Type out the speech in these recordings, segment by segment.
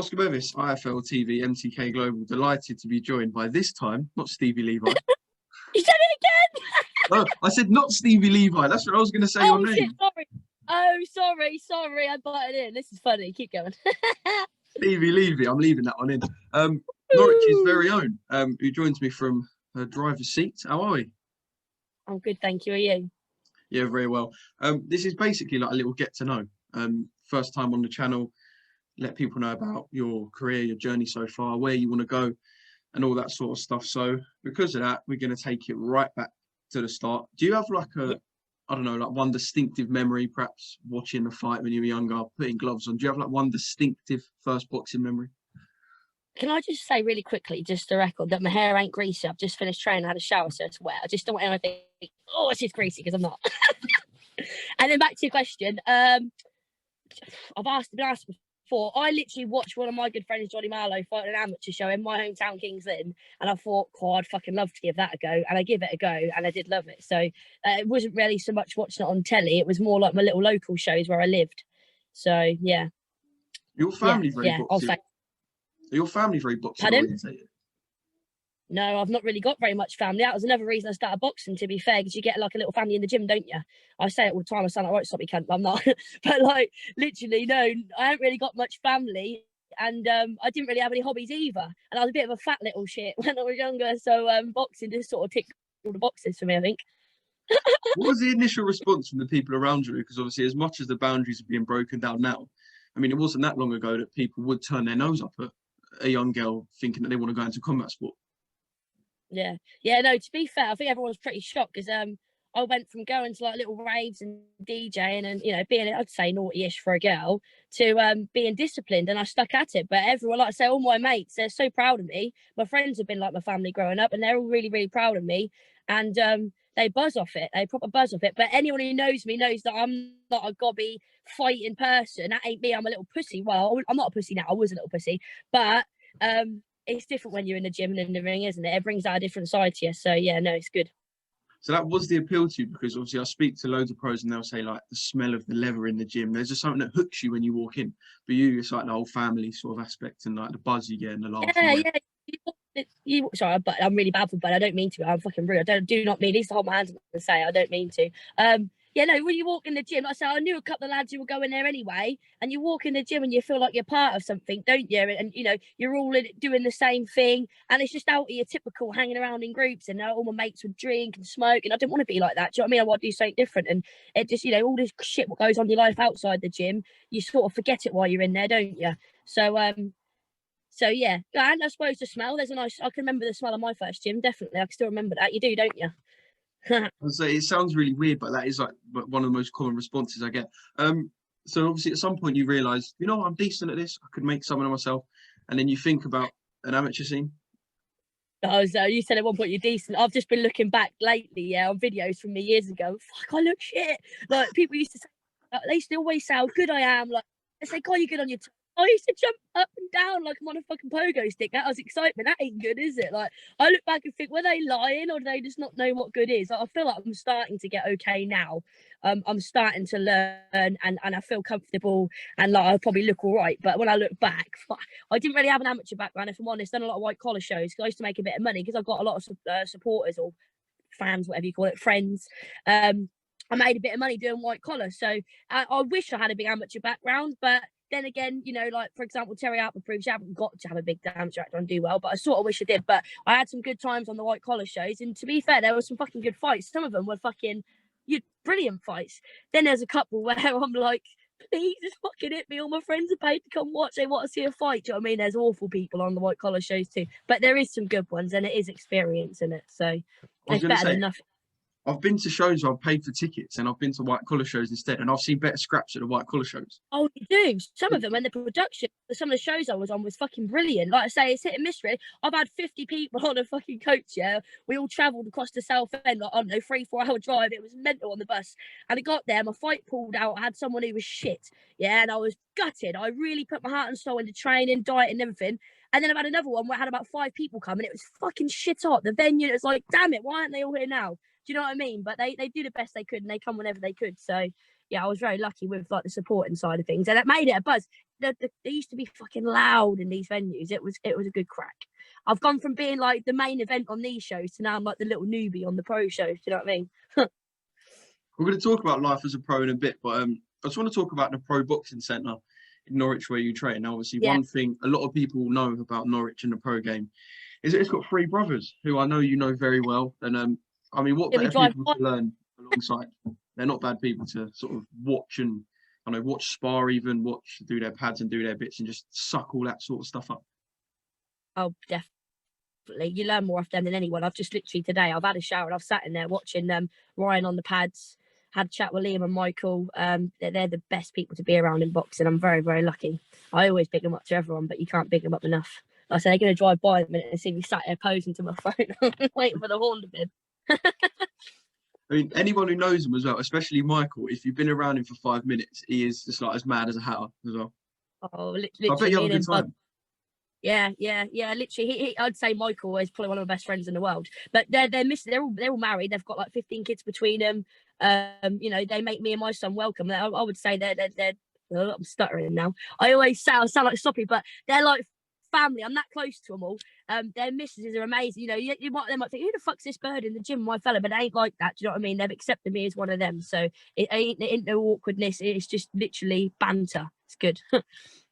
Oscar Bevis, IFL TV, MTK Global, delighted to be joined by this time, not Stevi Levy. You said it again! No, I said not Stevi Levy. That's what I was going to say. Oh, your shit, name. sorry. Oh, sorry. I butted in. This is funny. Keep going. Stevi Levy. I'm leaving that one in. Norwich's very own, who joins me from her driver's seat. How are we? I'm good, thank you. Are you? Yeah, very well. This is basically like a little get to know. First time on the channel, let people know about your career, your journey so far, where you want to go, and all that sort of stuff. So because of that, we're going to take it right back to the start. Do you have like I don't know, like one distinctive memory, perhaps watching a fight when you were younger, putting gloves on? Do you have like one distinctive first boxing memory? Can I just say really quickly, just the record, that my hair ain't greasy. I've just finished training, I had a shower, so it's wet. I just don't want anyone to think, oh, it's just greasy, because I'm not. And then back to your question. I've been asked before. I literally watched one of my good friends, Johnny Marlowe, fight an amateur show in my hometown, Kings Lynn, and I thought, God, I'd fucking love to give that a go. And I give it a go, and I did love it. So it wasn't really so much watching it on telly. It was more like my little local shows where I lived. So, yeah. Your family very boxing? Are your family very boxing orientated? No, I've not really got very much family. That was another reason I started boxing, to be fair, because you get like a little family in the gym, don't you? I say it all the time. I sound like, right, stop me, cunt, but I'm not. But like, literally, no, I haven't really got much family. And I didn't really have any hobbies either. And I was a bit of a fat little shit when I was younger. So boxing just sort of ticked all the boxes for me, I think. What was the initial response from the people around you? Because obviously, as much as the boundaries are being broken down now, I mean, it wasn't that long ago that people would turn their nose up at a young girl thinking that they want to go into combat sport. Yeah, no, to be fair, I think everyone was pretty shocked because I went from going to like little raves and DJing and, you know, being, I'd say, naughty-ish for a girl to being disciplined, and I stuck at it. But everyone, like I say, all my mates, they're so proud of me. My friends have been like my family growing up, and they're all really, really proud of me. And they buzz off it. They proper buzz off it. But anyone who knows me knows that I'm not a gobby fighting person. That ain't me. I'm a little pussy. Well, I'm not a pussy now. I was a little pussy. But it's different when you're in the gym and in the ring, isn't it? It brings out a different side to you. So, yeah, no, it's good. So that was the appeal to you, because obviously I speak to loads of pros and they'll say like the smell of the leather in the gym. There's just something that hooks you when you walk in. But it's like the whole family sort of aspect and like the buzz you get and the laugh. Yeah. Sorry, but I'm really bad for but I don't mean to. I'm fucking rude. I do not mean. At least to hold my hands up and say I don't mean to. Yeah, no, when you walk in the gym, like I say, I knew a couple of lads who were going there anyway, and you walk in the gym and you feel like you're part of something, don't you? And you know, you're all doing the same thing, and it's just out of your typical hanging around in groups, and all my mates would drink and smoke, and I didn't want to be like that. Do you know what I mean? I want to do something different, and it just, you know, all this shit what goes on in your life outside the gym, you sort of forget it while you're in there, don't you? So yeah, and I suppose the smell. I can remember the smell of my first gym. Definitely, I can still remember that. You do, don't you? So it sounds really weird, but that is like one of the most common responses I get. So obviously at some point you realise, you know, I'm decent at this. I could make something of myself, and then you think about an amateur scene. Oh, so you said at one point you're decent. I've just been looking back lately, yeah, on videos from me years ago. Fuck, I look shit. Like people used to say, they used to always say how good I am. Like they say, God, you're good on your toes. I used to jump up and down like I'm on a fucking pogo stick. That was excitement. That ain't good, is it? Like I look back and think, were they lying or do they just not know what good is? Like, I feel like I'm starting to get okay now. I'm starting to learn and I feel comfortable and like I probably look all right. But when I look back, I didn't really have an amateur background, if I'm honest. Done a lot of white collar shows because I used to make a bit of money because I've got a lot of supporters or fans, whatever you call it, friends. I made a bit of money doing white collar. So I wish I had a big amateur background, but then again, you know, like, for example, Terry Harper proves you haven't got to have a big amateur background and do well, but I sort of wish I did. But I had some good times on the white collar shows. And to be fair, there were some fucking good fights. Some of them were fucking brilliant fights. Then there's a couple where I'm like, please just fucking hit me. All my friends are paid to come watch. They want to see a fight. Do you know what I mean? There's awful people on the white collar shows too. But there is some good ones and it is experience in it. So it's better than nothing. I've been to shows where I've paid for tickets and I've been to white collar shows instead, and I've seen better scraps at the white collar shows. Oh, you do? Some of them, and the production, some of the shows I was on was fucking brilliant. Like I say, it's hit and miss, really. I've had 50 people on a fucking coach, yeah? We all travelled across the South End, like, I don't know, 3-4 hour drive. It was mental on the bus. And it got there, my fight pulled out. I had someone who was shit, yeah? And I was gutted. I really put my heart and soul into training, diet and everything. And then I've had another one where I had about 5 people come and it was fucking shit hot. The venue, it was like, damn it, why aren't they all here now? Do you know what I mean? But they do the best they could and they come whenever they could. So, yeah, I was very lucky with like the supporting side of things. And it made it a buzz. they used to be fucking loud in these venues. It was a good crack. I've gone from being like the main event on these shows to now I'm like the little newbie on the pro shows. Do you know what I mean? We're going to talk about life as a pro in a bit, but I just want to talk about the Pro Boxing Centre in Norwich where you train. Now, obviously, one thing a lot of people know about Norwich in the pro game is that it's got three brothers who I know you know very well. And I mean, what better people to learn alongside? They're not bad people to sort of watch and watch spar, even do their pads and do their bits and just suck all that sort of stuff up. Oh, definitely. You learn more off them than anyone. I've just literally today, I've had a shower and I've sat in there watching Ryan on the pads, had a chat with Liam and Michael. They're the best people to be around in boxing. I'm very, very lucky. I always big them up to everyone, but you can't big them up enough. Like I say, they're going to drive by in a minute and see me sat there posing to my phone, waiting for the horn to bib. I mean, anyone who knows him as well, especially Michael, if you've been around him for 5 minutes, he is just like as mad as a hatter as well. Oh, literally. I bet you have a good time. Yeah. Literally, I'd say Michael is probably one of my best friends in the world. But they're all married. They've got like 15 kids between them. They make me and my son welcome. I would say they're I'm stuttering now. I sound like soppy, but they're like family. I'm that close to them all. Their missuses are amazing. They might think, who the fuck's this bird in the gym, my fella? But they ain't like that. Do you know what I mean? They've accepted me as one of them. So it ain't no awkwardness. It's just literally banter. It's good.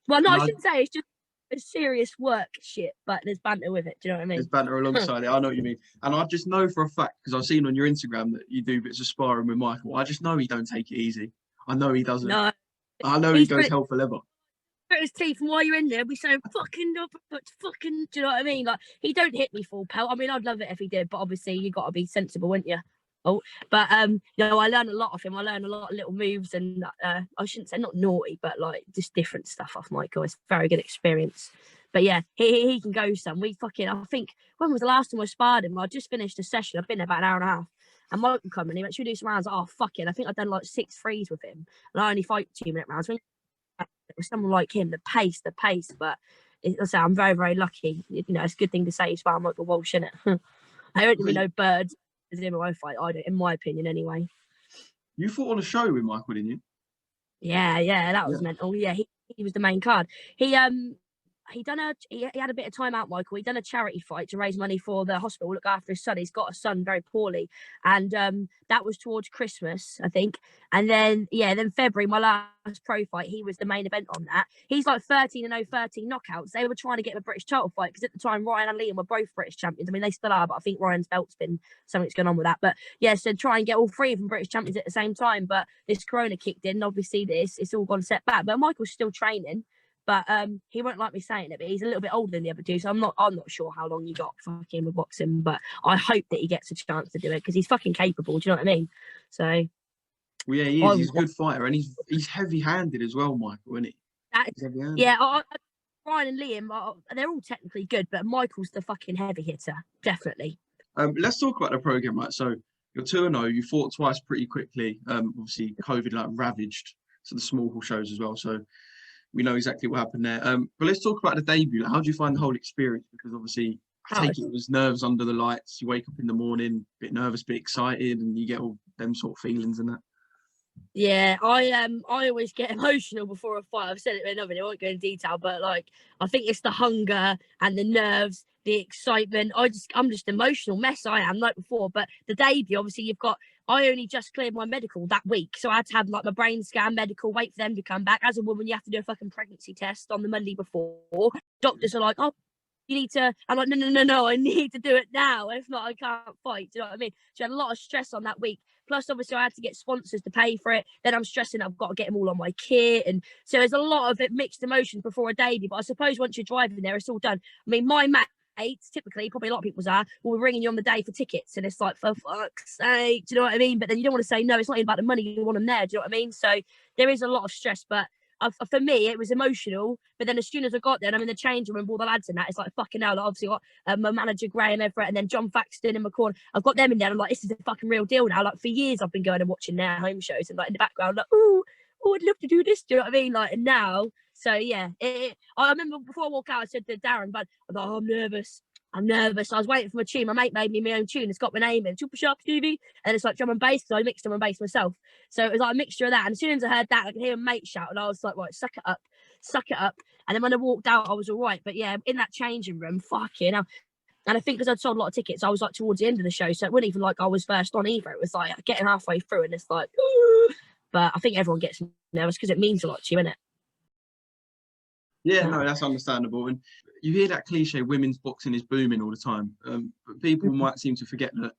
Well, no, I shouldn't say it's just a serious work shit, but there's banter with it. Do you know what I mean? There's banter alongside it. I know what you mean. And I just know for a fact, because I've seen on your Instagram that you do bits of sparring with Michael. I just know he don't take it easy. I know he doesn't. No. I know he goes hell for leather. His teeth, and while you're in there, we say fucking up, but fucking, do you know what I mean? Like, he don't hit me full pelt. I mean, I'd love it if he did, but obviously you got to be sensible, wouldn't you? Oh, but I learn a lot of him. I learn a lot of little moves, and I shouldn't say not naughty, but like just different stuff off Michael. It's a very good experience. But yeah, he can go some. I think, when was the last time I sparred him? I just finished a session. I've been there about an hour and a half. And Michael come in, he went, should we do some rounds? Oh, fuck it. I think I've done like 6 threes with him. And I only fight 2-minute rounds. When with someone like him, the pace. But I'm very, very lucky. It's a good thing to say as well. Michael Walsh, innit? I don't really know birds as him I fight. I don't, in my opinion, anyway. You fought on a show with Michael, didn't you? Yeah, that was mental. Yeah, he was the main card. He had a bit of time out, Michael. He done a charity fight to raise money for the hospital, look after his son. He's got a son very poorly, and that was towards Christmas, I think. And then February, my last pro fight, he was the main event on that. He's like 13-0, 13 knockouts. They were trying to get him a British title fight because at the time Ryan and Liam were both British champions. I mean, they still are, but I think Ryan's belt's been something's going on with that. But yeah, so try and get all 3 of them British champions at the same time. But this corona kicked in, and obviously it's all gone set back. But Michael's still training. But he won't like me saying it, but he's a little bit older than the other two, so I'm not sure how long you got fucking with boxing, but I hope that he gets a chance to do it because he's fucking capable. Do you know what I mean? So, well, yeah, he is. He's a good fighter, and he's heavy-handed as well, Michael, isn't he? Yeah, Ryan and Liam, they're all technically good, but Michael's the fucking heavy hitter, definitely. Let's talk about the program, right? So you're 2-0. You fought twice pretty quickly. Obviously, COVID ravaged some of the small hall shows as well. So we know exactly what happened there. But let's talk about the debut. How do you find the whole experience? Because obviously, I take it was nerves under the lights. You wake up in the morning, a bit nervous, a bit excited, and you get all them sort of feelings and that. Yeah, I always get emotional before a fight. I've said it in another video, I won't go into detail, but like I think it's the hunger and the nerves, the excitement. I'm just emotional mess. I am like before. But the debut, obviously, I only just cleared my medical that week, so I had to have like my brain scan, medical, wait for them to come back. As a woman, you have to do a fucking pregnancy test on the Monday before. Doctors are like, oh, you need to. I'm like, no, I need to do it now. If not, I can't fight. Do you know what I mean? So I had a lot of stress on that week. Plus, obviously, I had to get sponsors to pay for it. Then I'm stressing I've got to get them all on my kit. And so there's a lot of mixed emotions before a debut. But I suppose once you're driving there, it's all done. I mean, my mates, typically, probably a lot of people's will be ringing you on the day for tickets. And it's like, for fuck's sake, do you know what I mean? But then you don't want to say, no, it's not even about the money. You want them there. Do you know what I mean? So there is a lot of stress. But for me, it was emotional. But then as soon as I got there, and I'm in the change room with all the lads in that, it's like, fucking hell. Like, obviously, got my manager, Graham Everett, and then John Faxton in my corner. I've got them in there. And I'm like, this is a fucking real deal now. Like, for years, I've been going and watching their home shows. And like in the background, like, oh, I'd love to do this. Do you know what I mean? Like, and now, so yeah. I remember before I walked out, I said to Darren, but I thought, oh, I'm nervous. I was waiting for my tune. My mate made me my own tune. It's got my name in. Super Sharp Stevi. And it's like drum and bass because I mixed drum and bass myself. So it was like a mixture of that. And as soon as I heard that, I could hear a mate shout. And I was like, right, suck it up. suck it up. And then when I walked out, I was all right. But yeah, in that changing room, fucking hell. And I think because I'd sold a lot of tickets, I was like towards the end of the show. So it wasn't even like I was first on either. It was like getting halfway through and it's like, ooh. But I think everyone gets nervous because it means a lot to you, innit? Yeah, no, that's understandable. And you hear that cliche, women's boxing is booming all the time. But people might seem to forget that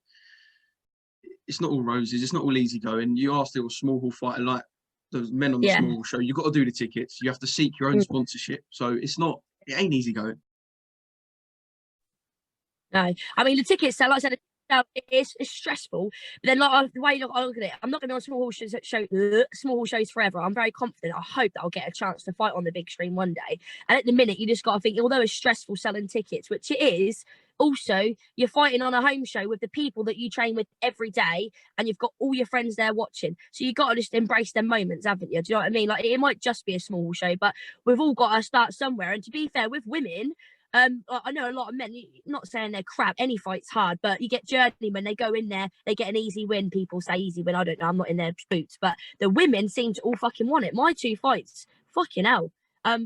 it's not all roses, it's not all easy going. You are still a small hall fighter like those men on the small hall show. You've got to do the tickets. You have to seek your own sponsorship. So it ain't easy going. No, I mean the tickets. So like I said, it's stressful. But then like the way I look at it, I'm not going to be on small hall shows forever. I'm very confident. I hope that I'll get a chance to fight on the big screen one day. And at the minute, you just got to think, although it's stressful selling tickets, which it is. Also, you're fighting on a home show with the people that you train with every day, and you've got all your friends there watching. So you've got to just embrace them moments, haven't you? Do you know what I mean? Like, it might just be a small show, but we've all got to start somewhere. And to be fair, with women, I know a lot of men, not saying they're crap, any fight's hard, but you get journeymen, they go in there, they get an easy win. People say easy win, I don't know, I'm not in their boots, but the women seem to all fucking want it. My 2 fights, fucking hell.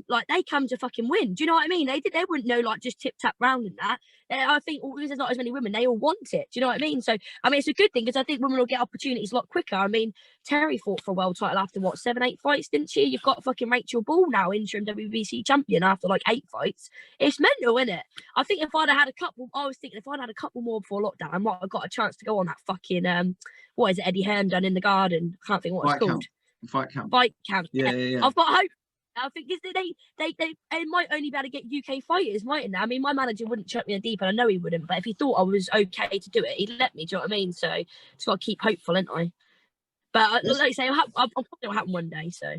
Like they come to fucking win. Do you know what I mean? They wouldn't know like just tip tap round and that. I think because there's not as many women, they all want it. Do you know what I mean? So I mean, it's a good thing because I think women will get opportunities a lot quicker. I mean, Terry fought for a world title after what 7-8 fights, didn't she? You've got fucking Rachel Ball now, interim WBC champion after like 8 fights. It's mental, isn't it? I think if I'd have had a couple, I was thinking if I'd had a couple more before lockdown, I might have got a chance to go on that fucking what is it, Eddie Hearn done in the garden? I can't think what it's called. Fight camp. Fight camp. Yeah. I've got hope. I think they might only be able to get UK fighters, mightn't they? I mean, my manager wouldn't chuck me in deep, and I know he wouldn't. But if he thought I was okay to do it, he'd let me. Do you know what I mean? So just got to keep hopeful, ain't I? But like I say, I'll probably it'll happen one day. So.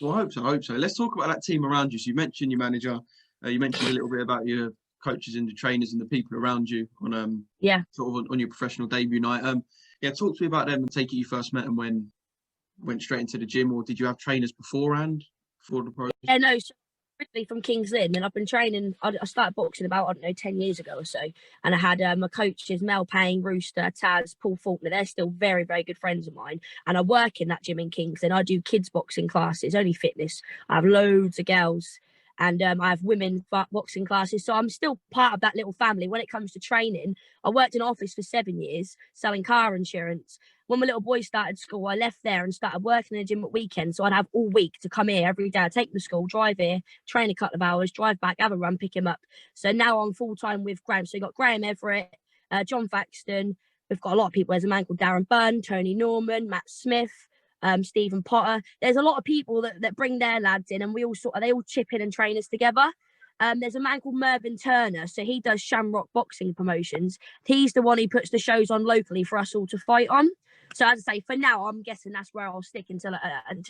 Well, I hope so. Let's talk about that team around you. So you mentioned your manager. You mentioned a little bit about your coaches and the trainers and the people around you on sort of on your professional debut night. Talk to me about them and take it you first met them when went straight into the gym, or did you have trainers beforehand? For the process? Yeah, no, so originally from King's Lynn, and I've been training. I started boxing about 10 years ago or so, and I had my coaches Mel Payne, Rooster, Taz, Paul Faulkner. They're still very, very good friends of mine, and I work in that gym in King's Lynn. I do kids boxing classes, only fitness. I have loads of girls, and I have women boxing classes. So I'm still part of that little family. When it comes to training, I worked in office for 7 years selling car insurance. When my little boy started school, I left there and started working in the gym at weekends. So I'd have all week to come here every day. I'd take him to school, drive here, train a couple of hours, drive back, have a run, pick him up. So now I'm full-time with Graham. So you've got Graham Everett, John Faxton. We've got a lot of people. There's a man called Darren Byrne, Tony Norman, Matt Smith, Stephen Potter. There's a lot of people that bring their lads in, and they all chip in and train us together. There's a man called Mervyn Turner, so he does Shamrock boxing promotions. He's the one who puts the shows on locally for us all to fight on. So as I say, for now, I'm guessing that's where I'll stick until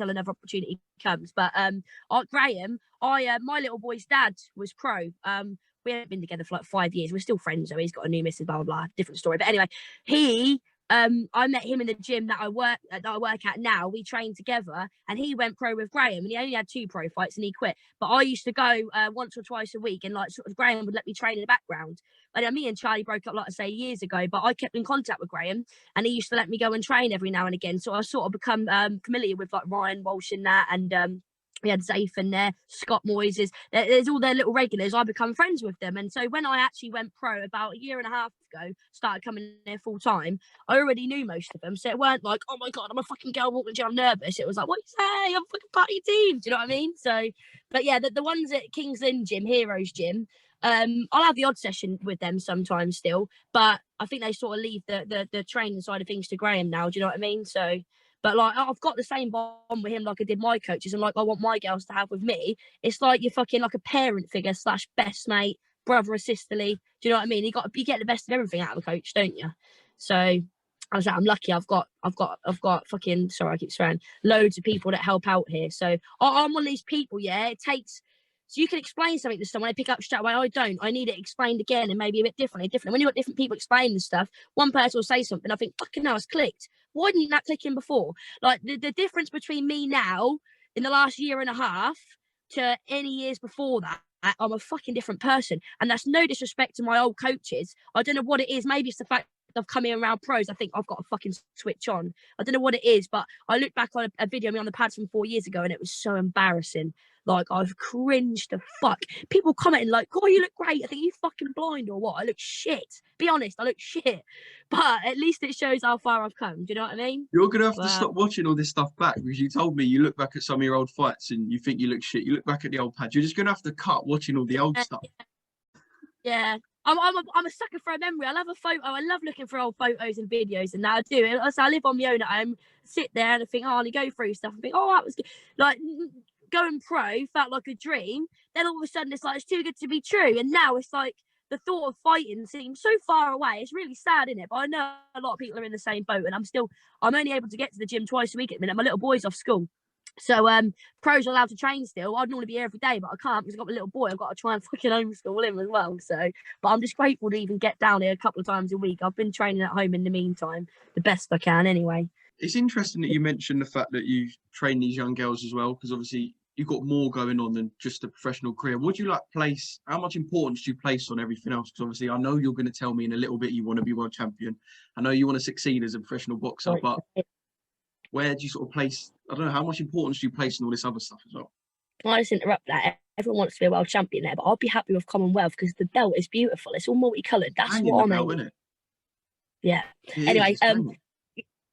another opportunity comes. But Graham, my little boy's dad was pro. We haven't been together for like 5 years. We're still friends though. He's got a new missus, blah blah blah. Different story. But anyway, I met him in the gym that I work at now. We trained together, and he went pro with Graham, and he only had 2 pro fights, and he quit. But I used to go once or twice a week, and like sort of Graham would let me train in the background. And me and Charlie broke up, like I say, years ago, but I kept in contact with Graham, and he used to let me go and train every now and again. So I sort of become familiar with like Ryan Walsh and that, and we had Zafe there, Scott Moyes. There's all their little regulars. I become friends with them. And so when I actually went pro about 1.5 years ago, started coming there full time, I already knew most of them. So it weren't like, oh my God, I'm a fucking girl walking the gym, I'm nervous. It was like, what you say? I'm a fucking party team. Do you know what I mean? So, but yeah, the ones at King's Lynn Gym, Heroes Gym, I'll have the odd session with them sometimes still, but I think they sort of leave the training side of things to Graham now. Do you know what I mean? So, but like I've got the same bond with him like I did my coaches, and like I want my girls to have with me. It's like you're fucking like a parent figure / best mate, brother or sisterly. Do you know what I mean? You get the best of everything out of a coach, don't you? So I was like, I'm lucky. I've got fucking, sorry, I keep swearing, loads of people that help out here. So I'm one of these people. Yeah, it takes. So you can explain something to someone, they pick up straight away. I don't. I need it explained again and maybe a bit differently. When you've got different people explaining the stuff, one person will say something, I think, fucking hell, it's clicked. Why didn't that click in before? Like the difference between me now in the last 1.5 years to any years before that, I'm a fucking different person. And that's no disrespect to my old coaches. I don't know what it is. Maybe it's the fact I've come in around pros, I think I've got to fucking switch on. I don't know what it is, but I look back on a video of me on the pads from 4 years ago and it was so embarrassing. Like, I've cringed the fuck. People commenting like, "Oh, you look great." I think, you fucking blind or what? I look shit. Be honest, I look shit. But at least it shows how far I've come. Do you know what I mean? You're going to have to stop watching all this stuff back, because you told me you look back at some of your old fights and you think you look shit. You look back at the old pads. You're just going to have to cut watching all the old stuff. Yeah. I'm a sucker for a memory. I love a photo. I love looking for old photos and videos, and now I do. So I live on my own at home, sit there and I think, oh, and go through stuff and think, oh, that was good. Like, going pro felt like a dream. Then all of a sudden it's like, it's too good to be true. And now it's like, the thought of fighting seems so far away. It's really sad, isn't it? But I know a lot of people are in the same boat, and I'm only able to get to the gym twice a week at the minute. My little boy's off school. So pros are allowed to train still. I'd normally be here every day, but I can't because I've got my little boy. I've got to try and fucking homeschool him as well. So, but I'm just grateful to even get down here a couple of times a week. I've been training at home in the meantime, the best I can anyway. It's interesting that you mentioned the fact that you train these young girls as well, because obviously you've got more going on than just a professional career. What do you place? How much importance do you place on everything else? Because obviously I know you're going to tell me in a little bit you want to be world champion. I know you want to succeed as a professional boxer, but where do you sort of place? I don't know, how much importance do you place on all this other stuff as well? Can I just interrupt that? Everyone wants to be a world champion there, but I'll be happy with Commonwealth because the belt is beautiful. It's all multicoloured. That's what I'm aiming. Isn't it? Yeah. Anyway,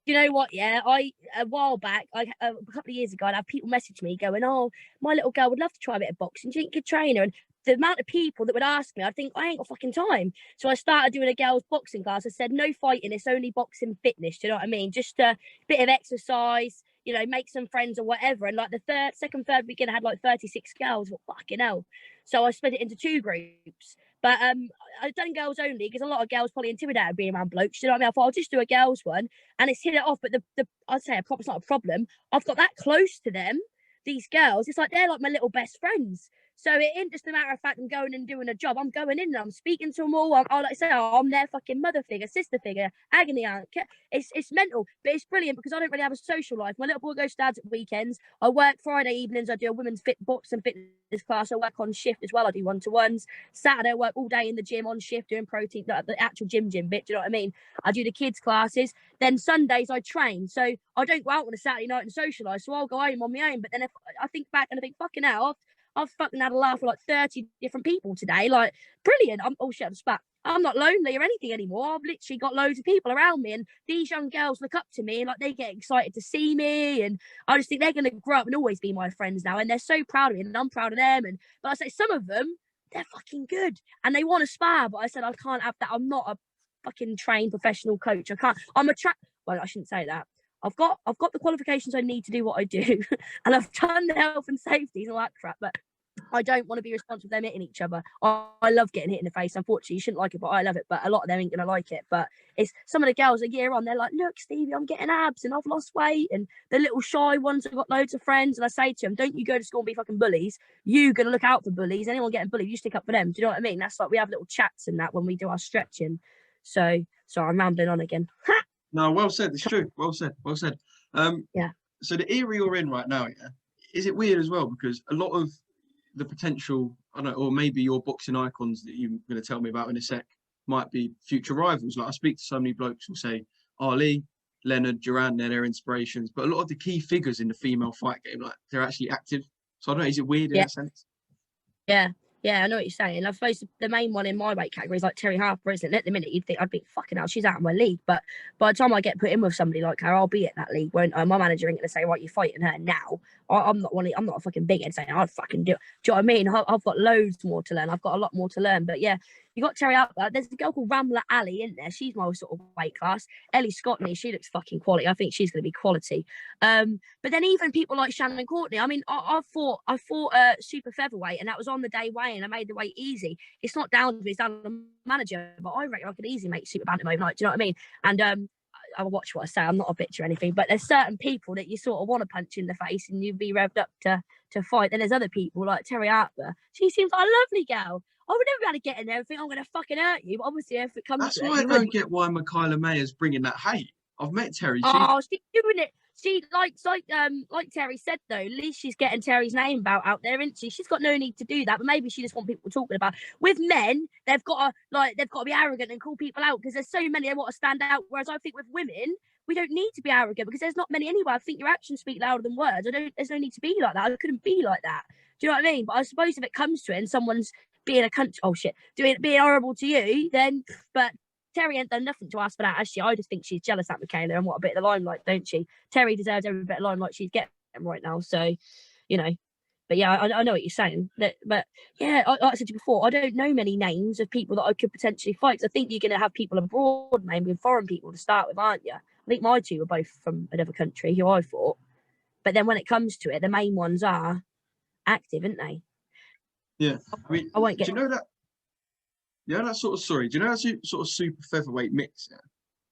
you know what? Yeah, a while back, a couple of years ago, I'd have people message me going, "Oh, my little girl would love to try a bit of boxing. Do you think you could train her?" And the amount of people that would ask me, I think, I ain't got fucking time. So I started doing a girls' boxing class. I said, no fighting, it's only boxing fitness. Do you know what I mean? Just a bit of exercise, you know, make some friends or whatever. And like the second, third weekend, I had like 36 girls. What fucking hell? So I split it into 2 groups. But I've done girls only because a lot of girls probably intimidated being around blokes. You know what I mean? I thought I'll just do a girls one and it's hit it off. But the I'd say it's not a problem. I've got that close to them, these girls. It's like they're like my little best friends. So it ain't just a matter of fact I'm going and doing a job. I'm going in and I'm speaking to them all. I like I say, I'm their fucking mother figure, sister figure, agony aunt. It's mental, but it's brilliant because I don't really have a social life. My little boy goes to dad's at weekends. I work Friday evenings. I do a women's boxing fitness class. I work on shift as well. I do 1-to-1s. Saturday I work all day in the gym on shift doing protein, the actual gym bit. Do you know what I mean? I do the kids classes. Then Sundays I train. So I don't go out on a Saturday night and socialise. So I'll go home on my own. But then if I think back and I think, fucking hell, I've fucking had a laugh with like 30 different people today. Like, brilliant. Oh shit, I'm spat. I'm not lonely or anything anymore. I've literally got loads of people around me, and these young girls look up to me and like they get excited to see me, and I just think they're going to grow up and always be my friends now, and they're so proud of me and I'm proud of them. And but I say some of them, they're fucking good and they want to spar, but I said I can't have that. I'm not a fucking trained professional coach. I can't. Well, I shouldn't say that. I've got the qualifications I need to do what I do, and I've done the health and safety and all that crap, but I don't want to be responsible for them hitting each other. I love getting hit in the face. Unfortunately, you shouldn't like it, but I love it. But a lot of them ain't going to like it. But it's some of the girls a year on, they're like, look, Stevie, I'm getting abs and I've lost weight. And the little shy ones have got loads of friends. And I say to them, don't you go to school and be fucking bullies. You're going to look out for bullies. Anyone getting bullied, you stick up for them. Do you know what I mean? That's like, we have little chats and that when we do our stretching. So I'm rambling on again. No, well said. It's true. Well said. Yeah. So the era you're in right now, yeah, is it weird as well? Because a lot of the potential, I don't know, or maybe your boxing icons that you're going to tell me about in a sec might be future rivals. Like I speak to so many blokes who say Ali, Leonard, Duran, they're their inspirations, but a lot of the key figures in the female fight game, like they're actually active. So I don't know, is it weird in a sense? Yeah, I know what you're saying. I suppose the main one in my weight category is like Terry Harper, isn't it? At the minute, you'd think I'd be fucking hell, she's out of my league. But by the time I get put in with somebody like her, I'll be at that league. Won't I? My manager ain't going to say, right, you're fighting her now. I'm not a fucking big head saying I'd fucking do it. Do you know what I mean? I've got loads more to learn. I've got a lot more to learn. But yeah, you got Terry Harper. There's a girl called Ramla Ali in there. She's my sort of weight class. Ellie Scottney, she looks fucking quality. I think she's going to be quality. But then even people like Shannon Courtney. I mean, I fought super featherweight, and that was on the day weigh, and I made the weight easy. It's not down to me, it's down to the manager. But I reckon I could easily make super bantam overnight. Do you know what I mean? And I'll watch what I say. I'm not a bitch or anything, but there's certain people that you sort of want to punch in the face and you'd be revved up to fight. Then there's other people like Terry Harper. She seems like a lovely girl. I would never be able to get in there and think I'm going to fucking hurt you. But obviously, if it comes that's to why it, I don't get why Michaela Mayer's bringing that hate. I've met Terry. She's doing it. She like Terry said though. At least she's getting Terry's name out there, isn't she? She's got no need to do that, but maybe she just wants people talking about. With men, they've got to be arrogant and call people out because there's so many that want to stand out. Whereas I think with women, we don't need to be arrogant because there's not many anyway. I think your actions speak louder than words. There's no need to be like that. I couldn't be like that. Do you know what I mean? But I suppose if it comes to it and someone's being a cunt, being horrible to you, then but. Terry ain't done nothing to ask for that, has she? I just think she's jealous at Michaela and what a bit of the limelight, don't she? Terry deserves every bit of limelight she's getting right now. So, you know. But yeah, I know what you're saying. But yeah, like I said to you before, I don't know many names of people that I could potentially fight. I think you're going to have people abroad, maybe foreign people to start with, aren't you? I think my two were both from another country who I fought. But then when it comes to it, the main ones are active, aren't they? Yeah. I mean, I won't get. Do you know that? Yeah, that sort of sorry. Do you know that sort of super featherweight mix? Yeah?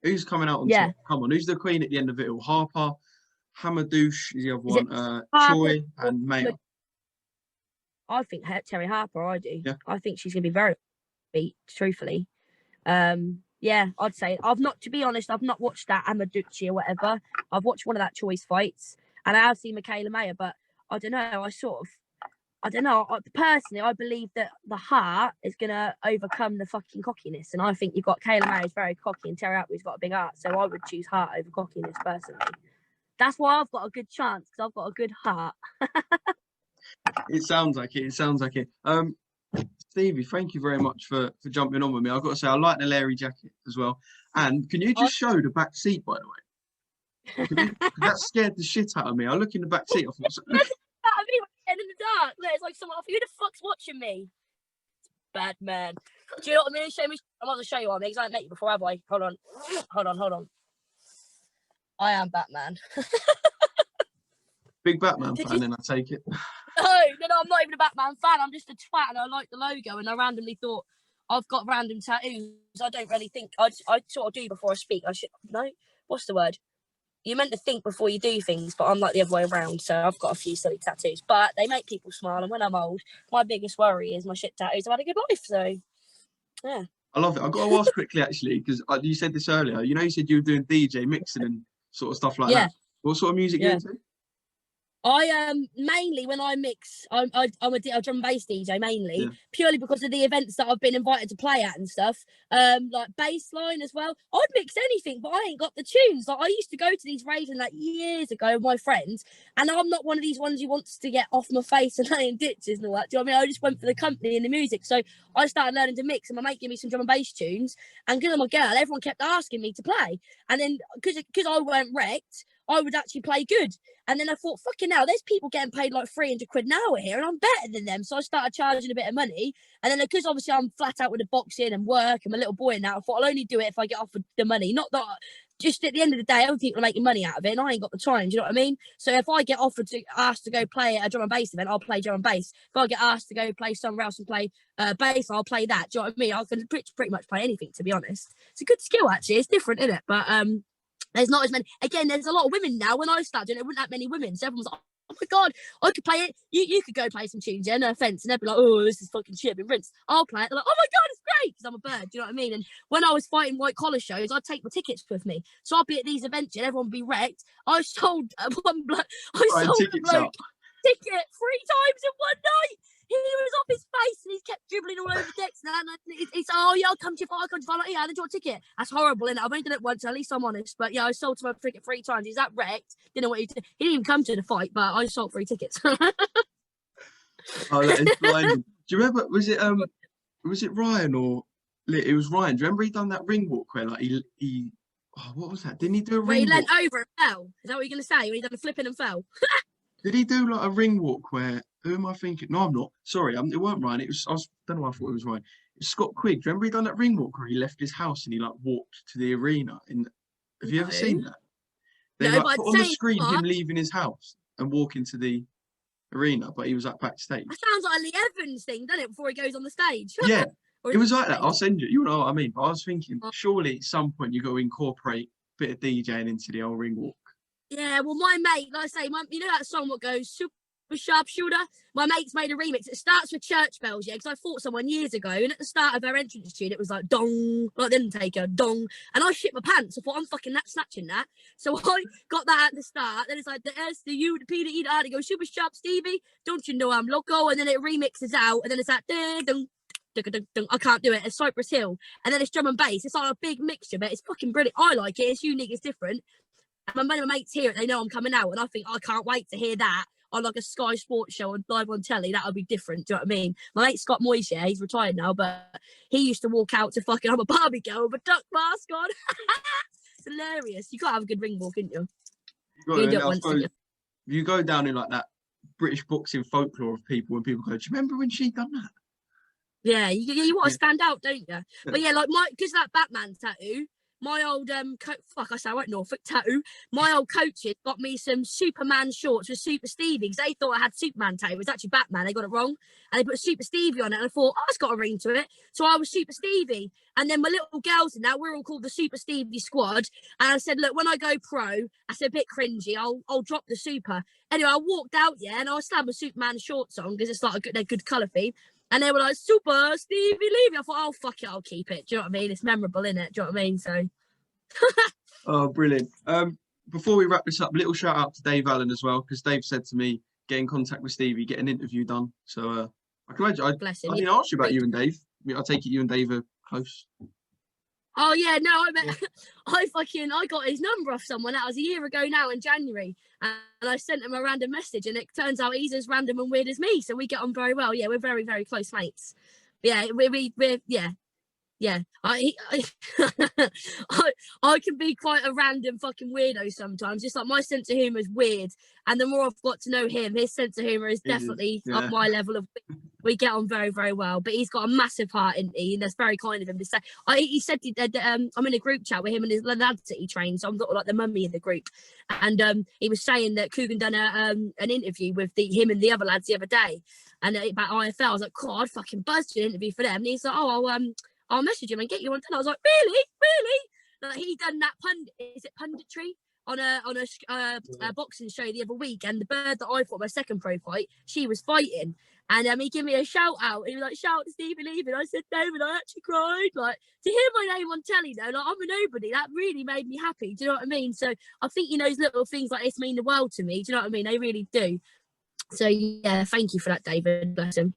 Who's coming out on top? Come on, who's the queen at the end of it all? Harper, Hamadouche is the other one. Choi and Mayer. I think Terry Harper. I do. Yeah. I think she's going to be very beat. Truthfully, yeah, I'd say to be honest, I've not watched that Hamadouche or whatever. I've watched one of that Choi's fights, and I have seen Michaela Mayer, but I don't know. I don't know. Personally, I believe that the heart is going to overcome the fucking cockiness. And I think you've got Kayla May who's very cocky and Terry Atwood's got a big heart. So I would choose heart over cockiness personally. That's why I've got a good chance because I've got a good heart. It sounds like it. Stevie, thank you very much for jumping on with me. I've got to say, I like the Larry jacket as well. And can you just show the back seat, by the way? That scared the shit out of me. I look in the back seat. I thought, in the dark. There's like someone off. Who the fuck's watching me? Bad man. Do you know what I mean? Show me. I'm not gonna show you what I mean because I haven't met you before, have I? Hold on. I am Batman. Big Batman fan, then I take it. No, I'm not even a Batman fan. I'm just a twat, and I like the logo. And I randomly thought I've got random tattoos. I don't really think I sort of do before I speak. What's the word? You're meant to think before you do things, but I'm like the other way around. So I've got a few silly tattoos, but they make people smile. And when I'm old, my biggest worry is my shit tattoos. I've had a good life, so yeah. I love it. I've got to ask quickly, actually, because you said this earlier. You know, you said you were doing DJ mixing and sort of stuff like that. What sort of music you into? I mainly when I mix, I'm a drum and bass DJ mainly, purely because of the events that I've been invited to play at and stuff. Like bassline as well. I'd mix anything, but I ain't got the tunes. Like I used to go to these raves like years ago with my friends, and I'm not one of these ones who wants to get off my face and laying ditches and all that. Do you know what I mean? I just went for the company and the music. So I started learning to mix, and my mate gave me some drum and bass tunes. And because I'm a girl, everyone kept asking me to play. And then because I weren't wrecked, I would actually play good. And then I thought, fucking hell, there's people getting paid like 300 quid an hour here and I'm better than them. So I started charging a bit of money. And then because obviously I'm flat out with the boxing and work and my little boy now, I thought I'll only do it if I get offered the money. Not that, just at the end of the day, other people are making money out of it and I ain't got the time. Do you know what I mean? So if I get asked to go play at a drum and bass event, I'll play drum and bass. If I get asked to go play somewhere else and play bass, I'll play that. Do you know what I mean? I can pretty much play anything, to be honest. It's a good skill, actually. It's different, isn't it? But there's not as many. Again, there's a lot of women now. When I started doing it, there weren't that many women. So everyone's like, oh my God, I could play it. You could go play some tunes, yeah, no offense. And they'd be like, oh, this is fucking shit, I've been rinsed. I'll play it. They're like, oh my God, it's great. Because I'm a bird, do you know what I mean? And when I was fighting white collar shows, I'd take my tickets with me. So I'd be at these events and everyone would be wrecked. I sold one bloke, ticket 3 times in one night. He was off his face and he's kept dribbling all over the decks. And he's oh yeah, I'll come to you. I'll come to you. Like, yeah, I enjoy a ticket. That's horrible, innit? I've only done it once. At least I'm honest. But yeah, I sold to my ticket 3 times. He's that wrecked. Didn't know what he did. He didn't even come to the fight, but I sold 3 tickets. Oh, that is blinding. Do you remember? Was it Ryan or it was Ryan? Do you remember he done that ring walk where like he what was that? Didn't he do a ring? Where he leant walk? over and fell. Is that what you're gonna say? When he done a flipping and fell? Did he do like a ring walk where? Who am I thinking? No, I'm not. Sorry, it weren't Ryan. I don't know why I thought it was Ryan. It was Scott Quigg. Do you remember he done that ring walk where he left his house and he like walked to the arena? Have you ever seen that? They like put on the screen him leaving his house and walking to the arena, but he was like backstage. That sounds like a Lee Evans thing, doesn't it? Before he goes on the stage. Yeah, it was like that. I'll send you. You know what I mean? But I was thinking, surely at some point you got to incorporate a bit of DJing into the old ring walk. Yeah, well, my mate, like I say, you know that song what goes super sharpshooter. My mates made a remix. It starts with church bells, yeah, because I fought someone years ago, and at the start of her entrance tune, it was like dong, like the Undertaker, dong, and I shit my pants. I thought, I'm fucking snatching that. So I got that at the start. Then it's like the S, the U, the P, the E, the R. They go, super sharp, Stevie. Don't you know I'm loco? And then it remixes out, and then it's like ding, dong. I can't do it. It's Cypress Hill, and then it's drum and bass. It's like a big mixture, but it's fucking brilliant. I like it. It's unique. It's different. And my mates hear it. They know I'm coming out, and I think I can't wait to hear that on like a Sky Sports show and live on telly. That would be different. Do you know what I mean? My mate Scott Moyes, yeah, he's retired now, but he used to walk out to fucking I'm a Barbie girl with a duck mask on. It's hilarious. You can't have a good ring walk, can't you? You go down in like that British boxing folklore of people when people go, do you remember when she done that? Yeah, you want to stand out, don't you? But yeah, like because that Batman tattoo, my old I sound like Norfolk tattoo. My old coaches got me some Superman shorts with Super Stevie because they thought I had Superman tattoo. It was actually Batman. They got it wrong, and they put Super Stevie on it. And I thought, oh, it's got a ring to it. So I was Super Stevie, and then my little girls in that we're all called the Super Stevie Squad. And I said, look, when I go pro, I said a bit cringy. I'll drop the super. Anyway, I walked out, yeah, and I slapped my Superman shorts on because it's like they're good colour theme. And they were like, Super Stevi Levy. I thought, oh, fuck it, I'll keep it. Do you know what I mean? It's memorable, innit? Do you know what I mean? So. Oh, brilliant. Before we wrap this up, a little shout out to Dave Allen as well, because Dave said to me, get in contact with Stevie, get an interview done. So I can imagine, I didn't ask you about you and Dave. I take it you and Dave are close. Oh yeah, no, I got his number off someone. That was a year ago now in January, and I sent him a random message, and it turns out he's as random and weird as me. So we get on very well. Yeah, we're very, very close mates. Yeah, we're yeah. I can be quite a random fucking weirdo sometimes. Just like my sense of humour is weird, and the more I've got to know him, his sense of humour is definitely up my level of. We get on very, very well, but he's got a massive heart, isn't he? And that's very kind of him to say. He said I'm in a group chat with him and his lads that he trains, so I'm sort of like the mummy in the group. And he was saying that Coogan done an interview with him and the other lads the other day, and about IFL. I was like, God, I'd fucking buzzed an interview for them. And he's like, oh, I'll message him and get you on. I was like, really? Like, he done that punditry on a boxing show the other week, and the bird that I fought my second pro fight, she was fighting, and he gave me a shout out. He was like, shout out to Stevi Levy. I said, David, I actually cried. Like, to hear my name on telly though, like, I'm a nobody, that really made me happy. Do you know what I mean? So I think, those little things like this mean the world to me. Do you know what I mean? They really do. So yeah, thank you for that, David. Bless him.